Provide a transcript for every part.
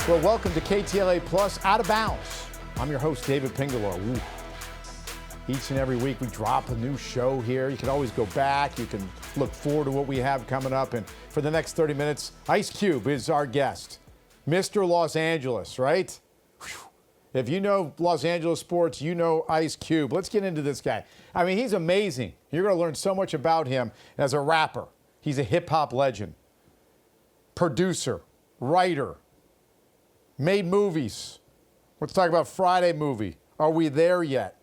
Well, welcome to KTLA Plus Out of Bounds. I'm your host, David Pingelow. Ooh. Each and every week we drop a new show here. You can always go back. You can look forward to what we have coming up. And for the next 30 minutes, Ice Cube is our guest. Mr. Los Angeles, right? Whew. If you know Los Angeles sports, you know Ice Cube. Let's get into this guy. I mean, he's amazing. You're going to learn so much about him as a rapper. He's a hip-hop legend, producer, writer, made movies. Let's talk about Friday movie. Are we there yet?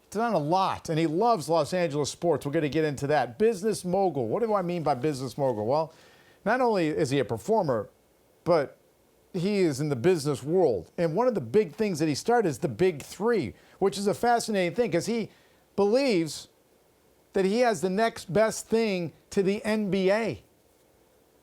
He's done a lot, and he loves Los Angeles sports. We're going to get into that. Business mogul. What do I mean by business mogul? Well, not only is he a performer, but he is in the business world. And one of the big things that he started is the Big Three, which is a fascinating thing because he believes that he has the next best thing to the NBA.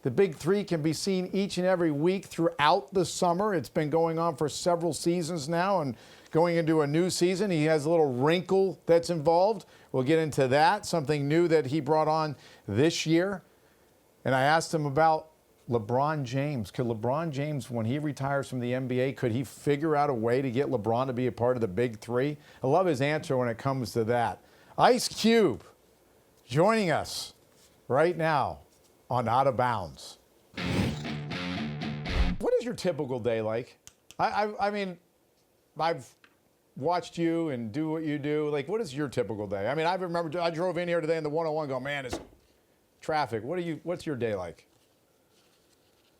The Big Three can be seen each and every week throughout the summer. It's been going on for several seasons now and going into a new season. He has a little wrinkle that's involved. We'll get into that, something new that he brought on this year. And I asked him about LeBron James. Could LeBron James, when he retires from the NBA, could he figure out a way to get LeBron to be a part of the Big Three? I love his answer when it comes to that. Ice Cube joining us right now on Out of Bounds. What is your typical day like? I mean, I've watched you and do what you do. Like, what is your typical day? I mean, I remember I drove in here today in the 101 going, man, it's traffic. What's your day like?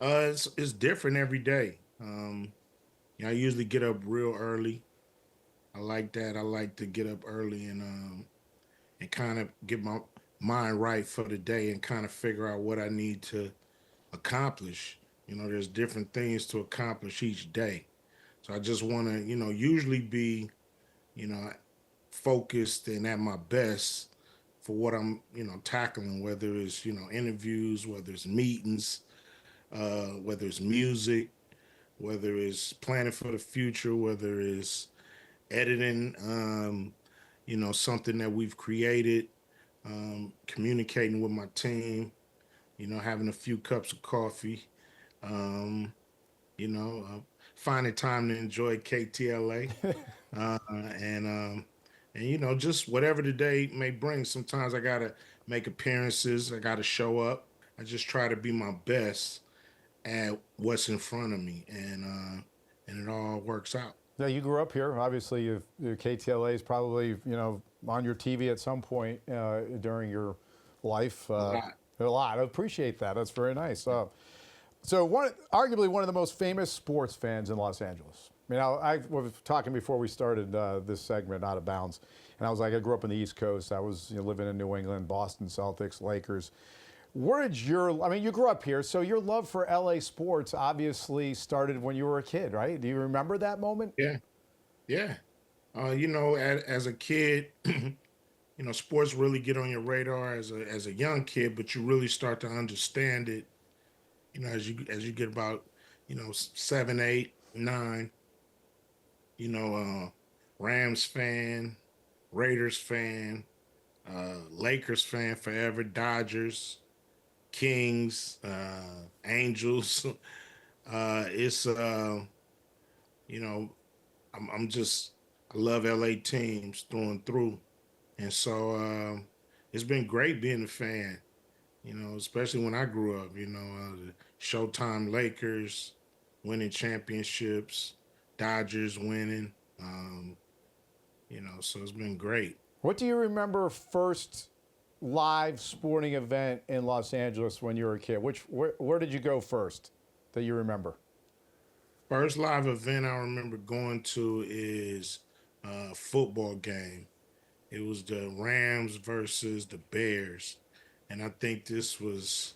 It's different every day. I usually get up real early. I like that. I like to get up early and kind of get my mind right for the day and kind of figure out what I need to accomplish. There's different things to accomplish each day. So I just want to, usually be, focused and at my best for what I'm, tackling, whether it's, interviews, whether it's meetings, whether it's music, whether it's planning for the future, whether it's editing, something that we've created, communicating with my team, having a few cups of coffee, finding time to enjoy KTLA, and just whatever the day may bring. Sometimes I gotta make appearances. I gotta show up. I just try to be my best at what's in front of me, and it all works out. Now, you grew up here. Obviously, your KTLA is probably, on your TV at some point during your life. A lot. I appreciate that. That's very nice. So arguably one of the most famous sports fans in Los Angeles. I was talking before we started this segment, Out of Bounds, and I was like, I grew up on the East Coast. I was living in New England, Boston Celtics, Lakers. You grew up here, so your love for LA sports obviously started when you were a kid, right? Do you remember that moment? Yeah. As a kid, sports really get on your radar as a young kid, but you really start to understand it, as you get about, 7, 8, 9, Rams fan, Raiders fan, Lakers fan forever, Dodgers, Kings, Angels. It's I love LA teams through and through, and so it's been great being a fan. Especially when I grew up. The Showtime Lakers winning championships, Dodgers winning. So it's been great. What do you remember first live sporting event in Los Angeles when you were a kid? Where did you go first that you remember? First live event I remember going to is a football game. It was the Rams versus the Bears. And I think this was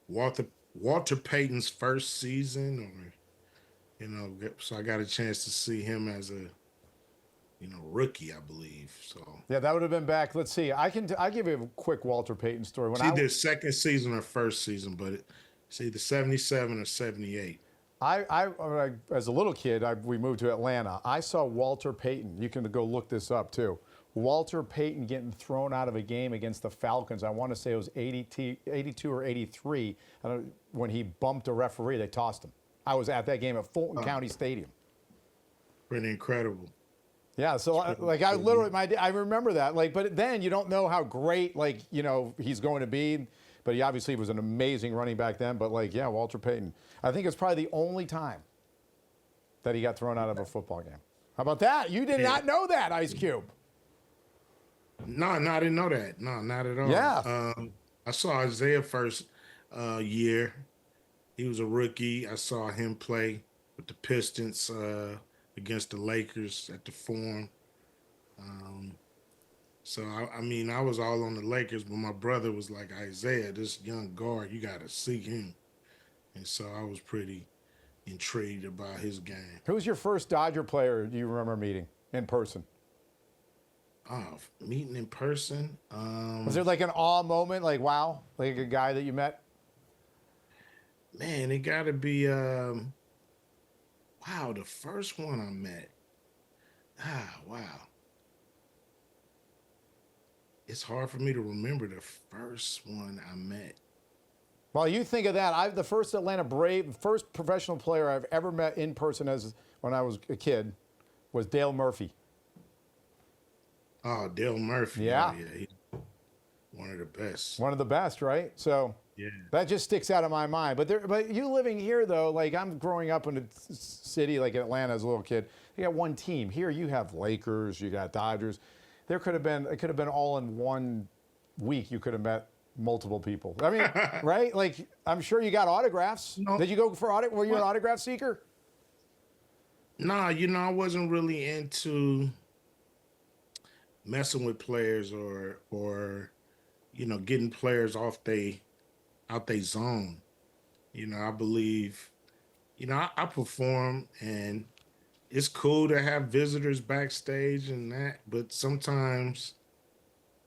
Walter Payton's first season, so I got a chance to see him as a rookie, I believe. So yeah, that would have been back. Let's see. I'll give you a quick Walter Payton story. It's either second season or first season, but it's either 77 or 78. I as a little kid, we moved to Atlanta. I saw Walter Payton. You can go look this up too. Walter Payton getting thrown out of a game against the Falcons. I want to say it was 82 or 83. When he bumped a referee, they tossed him. I was at that game at Fulton County Stadium. Pretty incredible. Yeah, so I literally, I remember that. Like, but then you don't know how great, like, you know, he's going to be. But he obviously was an amazing running back then. But like, yeah, Walter Payton. I think it's probably the only time that he got thrown out of a football game. How about that? You did not know that, Ice Cube. No, I didn't know that. No, not at all. Yeah. I saw Isaiah first year. He was a rookie. I saw him play with the Pistons against the Lakers at the Forum. So, I mean, I was all on the Lakers, but my brother was like, Isaiah, this young guard, you got to see him. And so I was pretty intrigued about his game. Who was your first Dodger player you remember meeting in person? Oh, meeting in person? Was there like an awe moment, like, wow, like a guy that you met? Man, it got to be, wow, the first one I met. Wow. It's hard for me to remember the first one I met. While you think of that, the first Atlanta Brave, first professional player I've ever met in person when I was a kid was Dale Murphy. Oh, Dale Murphy. Yeah. Oh, yeah. He's one of the best. One of the best, right? So Yeah. that just sticks out of my mind. But you living here, though, like I'm growing up in a city like Atlanta as a little kid. You got one team. Here you have Lakers, you got Dodgers. It could have been all in one week. You could have met multiple people. I mean, right? Like, I'm sure you got autographs. No. Did you go for Were you an autograph seeker? Nah, I wasn't really into messing with players or getting players out they zone. I believe, I perform and it's cool to have visitors backstage and that, but sometimes,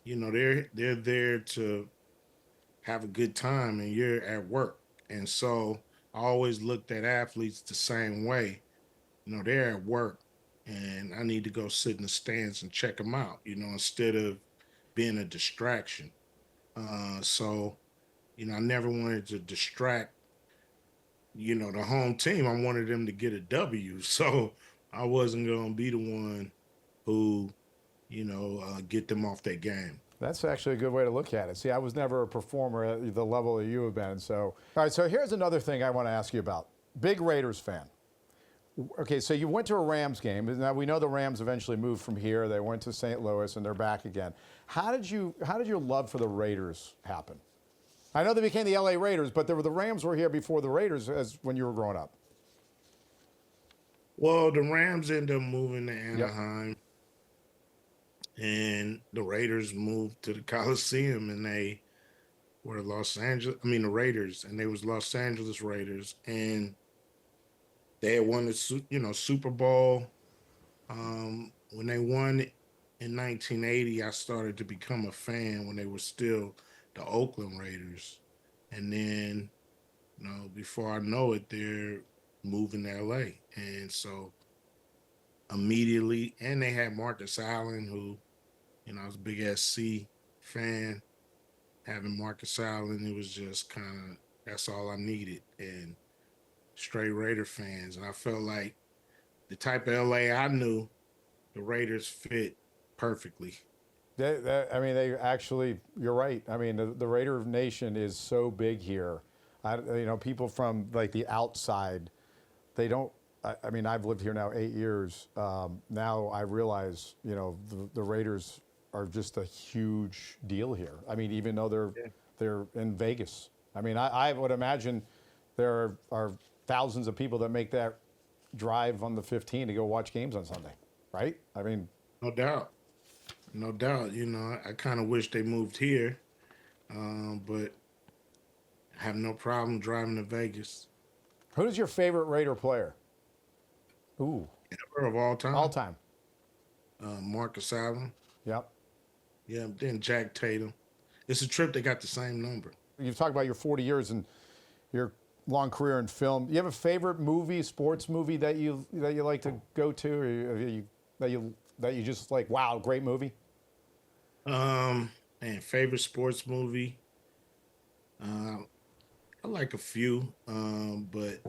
they're there to have a good time and you're at work. And so I always looked at athletes the same way. They're at work and I need to go sit in the stands and check them out, instead of being a distraction. So, I never wanted to distract, the home team. I wanted them to get a W. So I wasn't going to be the one who, get them off their game. That's actually a good way to look at it. See, I was never a performer at the level that you have been. So, all right, so here's another thing I want to ask you about. Big Raiders fan. Okay, so you went to a Rams game. Now we know the Rams eventually moved from here. They went to St. Louis and they're back again. How did your love for the Raiders happen? I know they became the LA Raiders, but the Rams were here before the Raiders when you were growing up. Well, the Rams ended up moving to Anaheim. And the Raiders moved to the Coliseum, and they were the Raiders, and they was Los Angeles Raiders, and they had won the Super Bowl. When they won in 1980, I started to become a fan when they were still the Oakland Raiders, and then before I know it, they're moving to LA, and so immediately, and they had Marcus Allen, who I was a big SC fan. Having Marcus Allen, it was just that's all I needed. And straight Raider fans. And I felt like the type of LA I knew, the Raiders fit perfectly. They actually, you're right. I mean, the Raider Nation is so big here. People from like the outside, they don't. I've lived here now 8 years. Now I realize, the Raiders are just a huge deal here. I mean, even though they're in Vegas. I would imagine there are thousands of people that make that drive on the 15 to go watch games on Sunday, right? No doubt. No doubt. I kind of wish they moved here, but I have no problem driving to Vegas. Who's your favorite Raider player? Ooh. Ever of all time? All time. Marcus Allen. Yep. Yeah, then Jack Tatum. It's a trip they got the same number. You've talked about your 40 years and your long career in film. Do you have a favorite movie, sports movie that you like to go to, or that you just like? Wow, great movie. Favorite sports movie. I like a few, but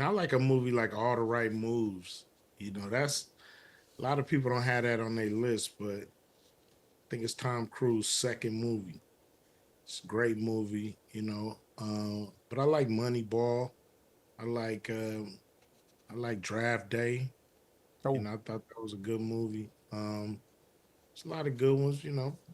I like a movie like All the Right Moves. That's a lot of people don't have that on their list, but I think it's Tom Cruise's second movie. It's a great movie. But I like Moneyball. I like I like Draft Day. Oh, I thought that was a good movie. There's a lot of good ones.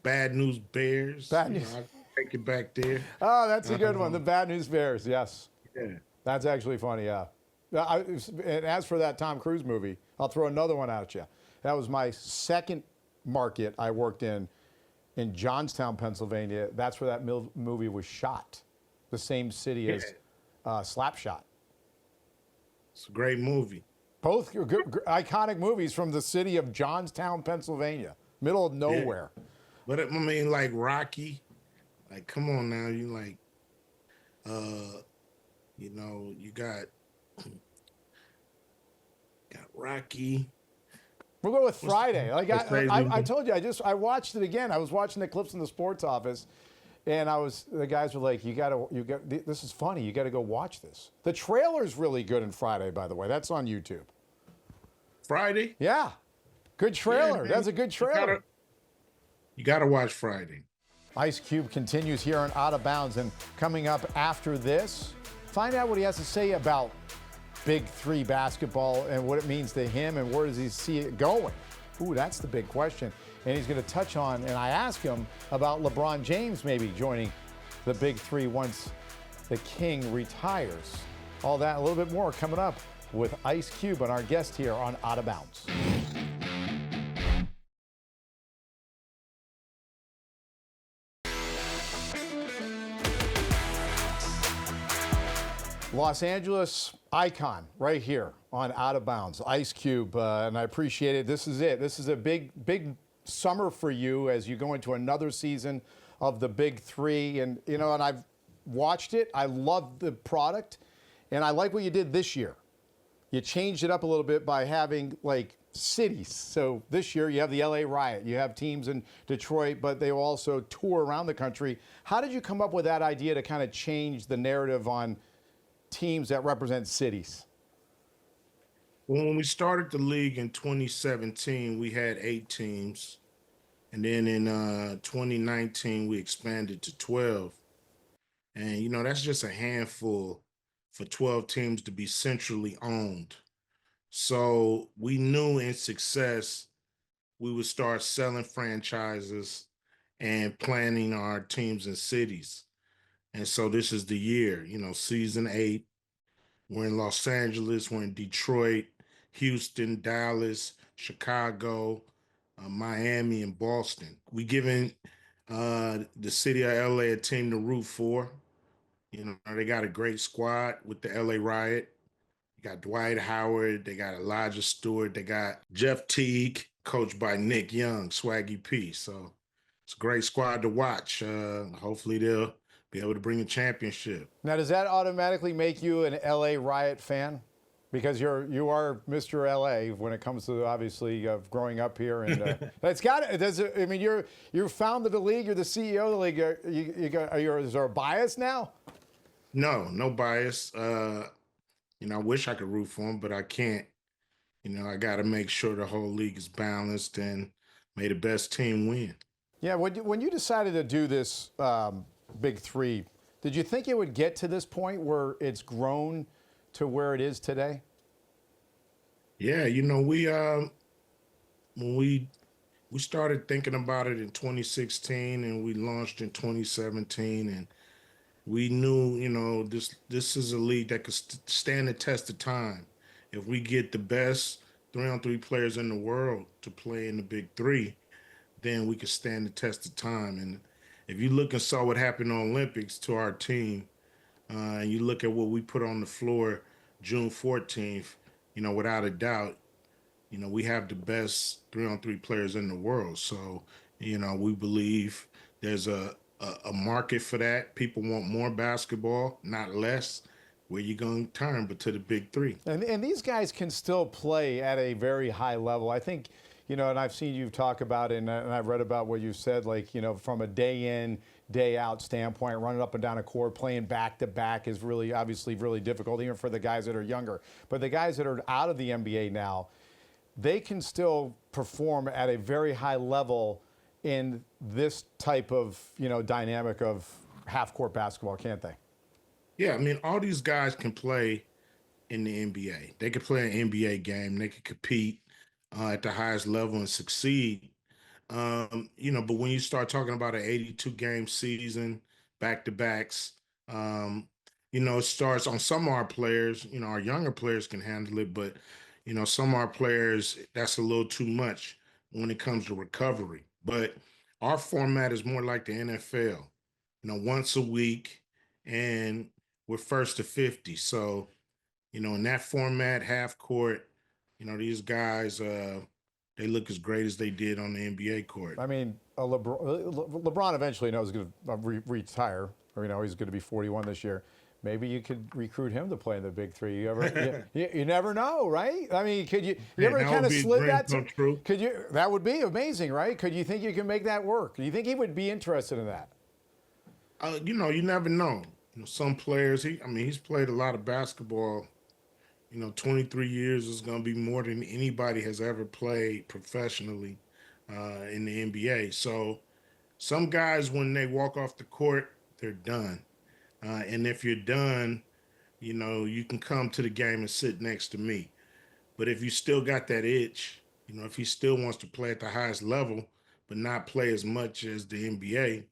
Bad News Bears. bad news. I take it back there. Oh, that's a good one. The Um, Bad News Bears. Yes, yeah. that's actually funny. Yeah. And as for that Tom Cruise movie, I'll throw another one at you. That was my second market I worked in Johnstown, Pennsylvania. That's where that movie was shot. The same city as Slapshot. It's a great movie. Both iconic movies from the city of Johnstown, Pennsylvania, middle of Yeah. nowhere. But I mean, like Rocky, like come on now, you like, uh, you got Rocky. We'll go with What's the, Friday. Like what's crazy? I told you, I watched it again. I was watching the clips in the sports office, and the guys were like, this is funny. You got to go watch this. The trailer's really good in Friday, by the way. That's on YouTube. Friday. Yeah, good Yeah, trailer. man. That's a good trailer. You gotta watch Friday. Ice Cube continues here on Out of Bounds, and coming up after this, find out what he has to say about Big Three basketball and what it means to him and where does he see it going. Ooh, that's the big question. And he's going to touch on, and I asked him about LeBron James maybe joining the Big Three once the King retires. All that, a little bit more coming up with Ice Cube and our guest here on Out of Bounds. Los Angeles icon right here on Out of Bounds, Ice Cube, and I appreciate it. This is it. This is a big summer for you as you go into another season of the Big Three, and and I've watched it. I love the product, and I like what you did this year. You changed it up a little bit by having like cities. So this year you have the LA Riot, you have teams in Detroit, but they also tour around the country. How did you come up with that idea to kind of change the narrative on teams that represent cities? When we started the league in 2017, we had 8 teams. And then in 2019, we expanded to 12. And, that's just a handful for 12 teams to be centrally owned. So we knew in success, we would start selling franchises and planning our teams and cities. And so this is the year, season 8. We're in Los Angeles, we're in Detroit, Houston, Dallas, Chicago, Miami, and Boston. We giving the city of LA a team to root for. They got a great squad with the LA Riot. They got Dwight Howard, they got Elijah Stewart, they got Jeff Teague, coached by Nick Young, Swaggy P. So it's a great squad to watch. Hopefully they'll be able to bring a championship. Now, does that automatically make you an LA Riot fan? Because you are Mr. LA when it comes to obviously growing up here, and it's got it. I mean, you founded the league. You're the CEO of the league. Is there a bias now? No bias. I wish I could root for them, but I can't. I got to make sure the whole league is balanced and may the best team win. Yeah. When you decided to do this Big Three, did you think it would get to this point where it's grown to where it is today? Yeah, we when we started thinking about it in 2016 and we launched in 2017, and we knew, this is a league that could stand the test of time. If we get the best 3-on-3 players in the world to play in the Big Three, then we could stand the test of time. And if you look and saw what happened in the Olympics to our team, and you look at what we put on the floor June 14th, without a doubt, we have the best 3-on-3 players in the world. So, we believe there's a market for that. People want more basketball, not less. Where you going to turn but to the Big Three? And these guys can still play at a very high level. I think and I've seen you talk about it, and I've read about what you've said, like, from a day in, day out standpoint, running up and down a court, playing back to back is really, obviously, really difficult, even for the guys that are younger. But the guys that are out of the NBA now, they can still perform at a very high level in this type of, dynamic of half court basketball, can't they? Yeah, I mean, all these guys can play in the NBA. They could play an NBA game. They could compete at the highest level and succeed. But when you start talking about an 82 game season, back to backs, it starts on some of our players, our younger players can handle it, but, some of our players, that's a little too much when it comes to recovery. But our format is more like the NFL, once a week, and we're first to 50. So, in that format, half court, these guys, they look as great as they did on the NBA court. I mean, LeBron eventually knows he's going to retire, or he's going to be 41 this year. Maybe you could recruit him to play in the Big Three. You never know, right? I mean, could you ever kind of slid that? Could you? That would be amazing, right? Could you think you can make that work? Do you think he would be interested in that? You never know. Some players. He's played a lot of basketball. 23 years is going to be more than anybody has ever played professionally in the NBA. So some guys, when they walk off the court, they're done. And if you're done, you can come to the game and sit next to me. But if you still got that itch, if he still wants to play at the highest level, but not play as much as the NBA,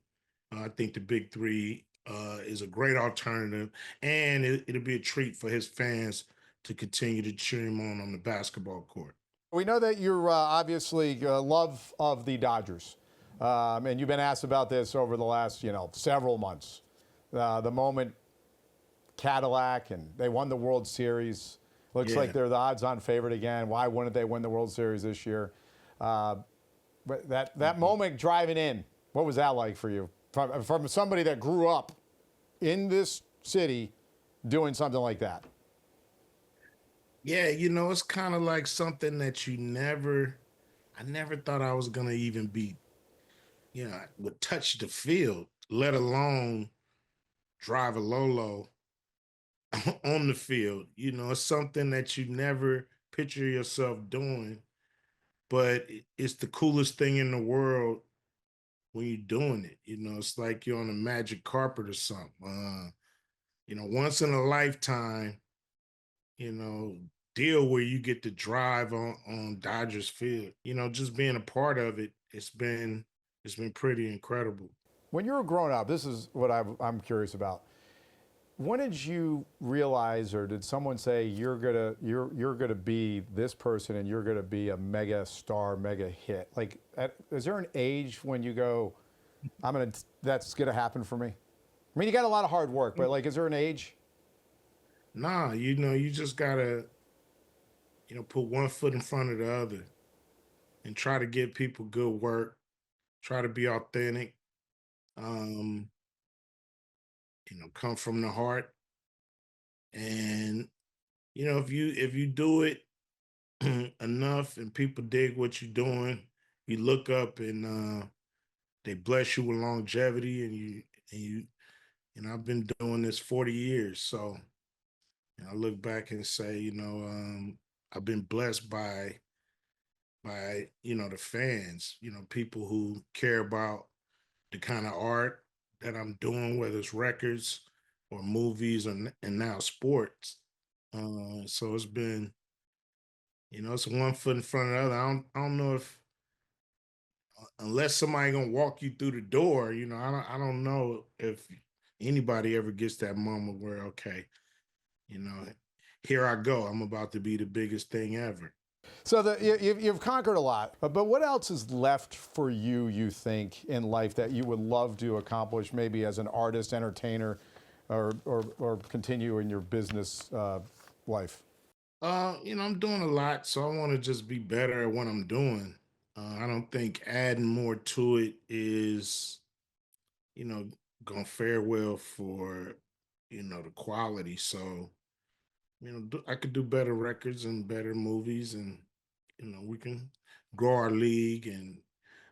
I think the Big Three is a great alternative, and it'll be a treat for his fans to continue to cheer him on the basketball court. We know that you're obviously love of the Dodgers, and you've been asked about this over the last, several months. The moment Cadillac and they won the World Series, looks like they're the odds-on favorite again. Why wouldn't they win the World Series this year? But that moment driving in, what was that like for you? From somebody that grew up in this city doing something like that. Yeah, it's kind of like something that I never thought I was going to even be, would touch the field, let alone drive a Lolo on the field. It's something that you never picture yourself doing, but it's the coolest thing in the world when you're doing it. It's like you're on a magic carpet or something. Once in a lifetime, deal where you get to drive on Dodgers Field. Just being a part of it, it's been pretty incredible. When you were growing up, this is what I'm curious about. When did you realize, or did someone say you're gonna be this person and you're gonna be a mega star, mega hit? Like, is there an age when you go, that's gonna happen for me? I mean, you got a lot of hard work, but like, is there an age? Nah, you just gotta, put one foot in front of the other and try to give people good work, try to be authentic, come from the heart. And, if you do it enough and people dig what you're doing, you look up and they bless you with longevity, I've been doing this 40 years. So I look back and say, I've been blessed by the fans, people who care about the kind of art that I'm doing, whether it's records or movies and now sports. So it's been, it's one foot in front of the other. I don't know if unless somebody gonna walk you through the door, I don't know if anybody ever gets that moment where, okay, here I go. I'm about to be the biggest thing ever. So you've conquered a lot, but what else is left for you, you think, in life that you would love to accomplish, maybe as an artist, entertainer, or continue in your business life? I'm doing a lot, so I want to just be better at what I'm doing. I don't think adding more to it is, gonna fare well for, the quality. So, I could do better records and better movies, and we can grow our league, and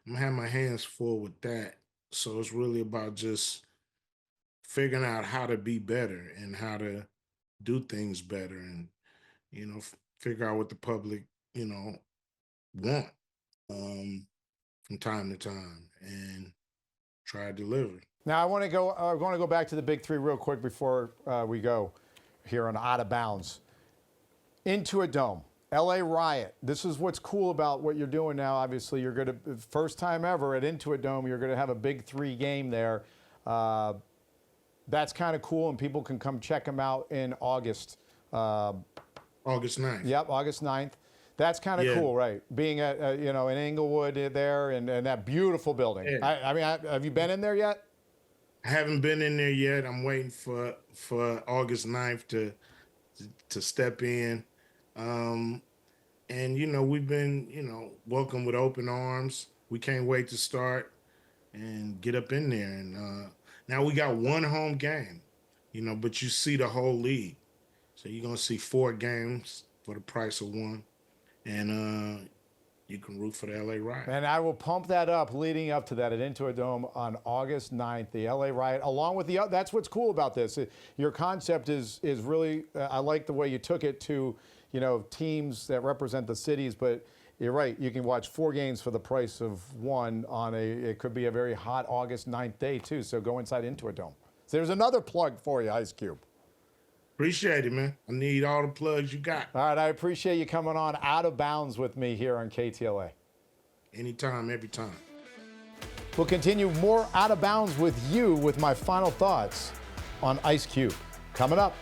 I'm gonna have my hands full with that. So it's really about just figuring out how to be better and how to do things better, and figure out what the public want from time to time, and try to deliver. Now I want to go. I want to go back to the big three real quick before we go here on Out of Bounds. Into a Dome, LA Riot. This is what's cool about what you're doing now. Obviously, you're going to first time ever at Into a Dome. You're going to have a big three game there. That's kind of cool, and people can come check them out in August. August 9th. Yep, August 9th. That's kind of cool, right? Being at in Inglewood there and that beautiful building. Yeah. I mean, have you been in there yet? I haven't been in there yet. I'm waiting for August 9th to step in. And we've been welcomed with open arms. We can't wait to start and get up in there. And now we got one home game, but you see the whole league. So you're gonna see 4 games for the price of one. And you can root for the LA Riot. And I will pump that up leading up to that at Into a Dome on August 9th, the LA Riot, along with that's what's cool about this. Your concept is really, I like the way you took it to, teams that represent the cities, but you're right, you can watch 4 games for the price of one on it could be a very hot August 9th day too, so go inside Into a Dome. So there's another plug for you, Ice Cube. Appreciate it, man. I need all the plugs you got. All right, I appreciate you coming on Out of Bounds with me here on KTLA. Anytime, every time. We'll continue more Out of Bounds with you with my final thoughts on Ice Cube. Coming up.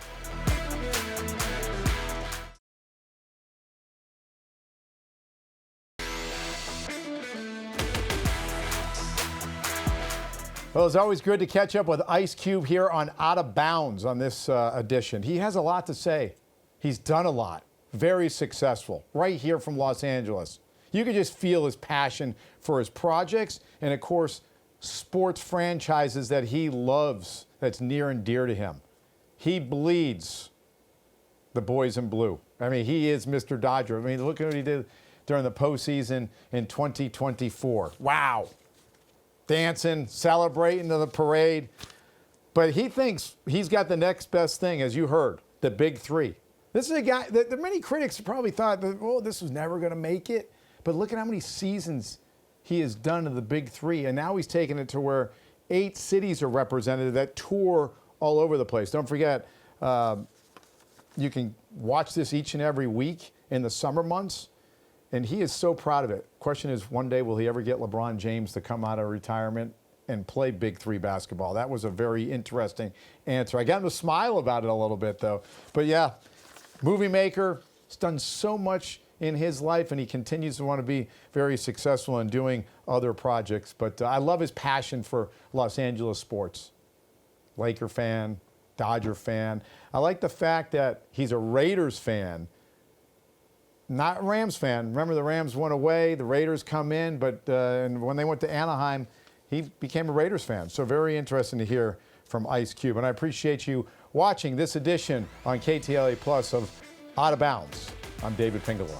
Well, it's always good to catch up with Ice Cube here on Out of Bounds on this edition. He has a lot to say. He's done a lot. Very successful. Right here from Los Angeles. You can just feel his passion for his projects and, of course, sports franchises that he loves, that's near and dear to him. He bleeds the boys in blue. I mean, he is Mr. Dodger. I mean, look at what he did during the postseason in 2024. Wow. Dancing, celebrating the parade. But he thinks he's got the next best thing, as you heard, the big three. This is a guy that many critics probably thought that, oh, this was never going to make it. But look at how many seasons he has done in the big three. And now he's taken it to where 8 cities are represented that tour all over the place. Don't forget, you can watch this each and every week in the summer months. And he is so proud of it. Question is, one day will he ever get LeBron James to come out of retirement and play Big Three basketball? That was a very interesting answer. I got him to smile about it a little bit, though. But yeah, movie maker, has done so much in his life, and he continues to want to be very successful in doing other projects. But I love his passion for Los Angeles sports. Laker fan, Dodger fan. I like the fact that he's a Raiders fan, not Rams fan. Remember, the Rams went away, the Raiders come in, but and when they went to Anaheim, he became a Raiders fan. So very interesting to hear from Ice Cube. And I appreciate you watching this edition on KTLA Plus of Out of Bounds. I'm David Pingelor.